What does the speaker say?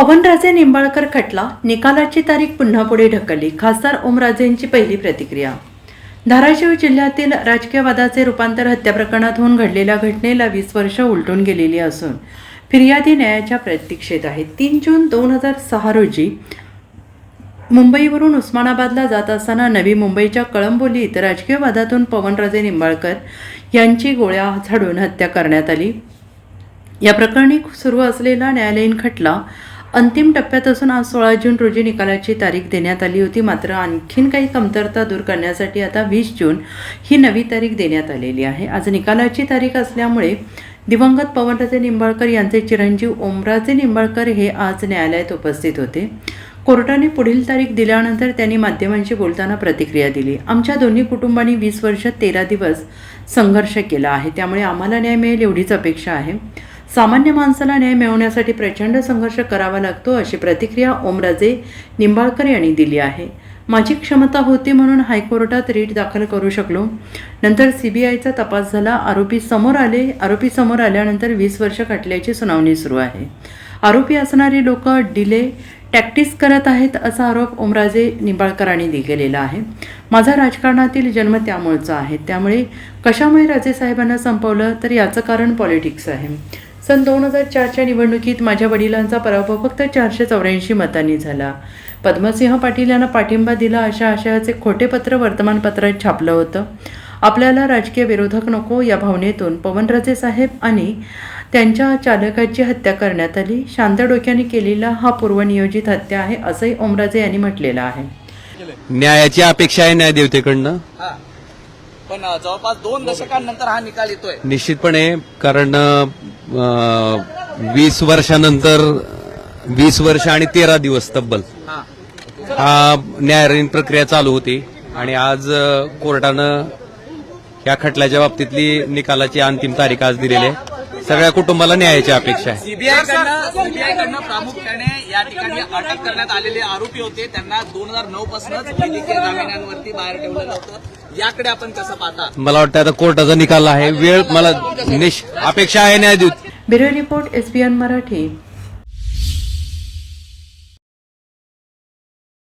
पवनराजे निंबाळकर खटला निकालाची तारीख पुन्हा पुढे ढकलली. खासदार ओमराजेंची पहिली प्रतिक्रिया. धाराशिव जिल्ह्यातील राजकीय वादाचे रूपांतर हत्या प्रकरणात होऊन घडलेल्या घटनेला 20 वर्ष उलटून गेलेली असून फिर्यादी न्यायाच्या प्रतीक्षेत आहेत. 3 जून 2006 रोजी मुंबईवरून उस्मानाबादला जात असताना नवी मुंबईच्या कळंबोलीत राजकीय वादातून पवनराजे निंबाळकर यांची गोळ्या झाडून हत्या करण्यात आली. या प्रकरणी सुरू असलेला न्यायालयीन खटला अंतिम टप्प्यात असून आज 16 जून रोजी निकालाची तारीख देण्यात आली होती. मात्र आणखीन काही कमतरता दूर करण्यासाठी आता 20 जून ही नवी तारीख देण्यात आलेली आहे. आज निकालाची तारीख असल्यामुळे दिवंगत पवनराजे निंबाळकर यांचे चिरंजीव ओमराजे निंबाळकर हे आज न्यायालयात उपस्थित होते. कोर्टाने पुढील तारीख दिल्यानंतर त्यांनी माध्यमांशी बोलताना प्रतिक्रिया दिली. आमच्या दोन्ही कुटुंबांनी 20 वर्ष 13 दिवस संघर्ष केला आहे, त्यामुळे आम्हाला न्याय मिळेल एवढीच अपेक्षा आहे. सामान्य माणसाला न्याय मिळवण्यासाठी प्रचंड संघर्ष करावा लागतो, अशी प्रतिक्रिया ओमराजे निंबाळकर यांनी दिली आहे. माझी क्षमता होती म्हणून हायकोर्टात रीट दाखल करू शकलो. नंतर CBIचा तपास झाला. आरोपी समोर आल्यानंतर 20 वर्ष खटल्याची सुनावणी सुरू आहे. आरोपी असणारी लोक डिले टॅक्टिस करत आहेत असा आरोप ओमराजे निंबाळकरांनी केलेला आहे. माझा राजकारणातील जन्म त्यामुळेचा आहे, त्यामुळे कशामुळे राजेसाहेबांना संपवलं तर याचं कारण पॉलिटिक्स आहे. सन 2004च्या निवडणुकीत माझ्या वडिलांचा पराभव फक्त 484 मतांनी झाला. पद्मसिंह पाटील यांना पाठिंबा दिला अशा आशयाचे खोटे पत्र वर्तमानपत्रात छापलं होतं. आपल्याला राजकीय विरोधक नको या भावनेतून पवनराजे साहेब आणि त्यांच्या चालकाची हत्या करण्यात आली. शांत डोक्याने केलेला हा पूर्वनियोजित हत्या आहे, असंही ओमराजे यांनी म्हटलेलं आहे. न्यायाची अपेक्षा आहे न्यायदेवतेकडनं, पण जवळपास 2 दशकांनंतर हा निकाल येतोय. निश्चितपणे. कारण 20 वर्षानंतर 20 वर्ष आणि 13 दिवस तब्बल हा न्यायालयीन प्रक्रिया चालू होती आणि आज कोर्टानं या खटल्याच्या बाबतीतली निकालाची अंतिम तारीख आज दिलेली आहे. सगळ्या कुटुंबाला न्यायाची अपेक्षा आहे. सीबीआयकडनं प्रामुख्याने या ठिकाणी अटक करण्यात आलेले आरोपी होते, त्यांना 2009 पासूनच वैद्यकीय जामिनांवरती बाहेर ठेवलेलं होतं. याकडे आपण कसं पाहता? मला वाटतं आता कोर्टाचा निकाल आहे. वेळ मला अपेक्षा आहे न्यायदेवते. Bureau report SBN Marathi.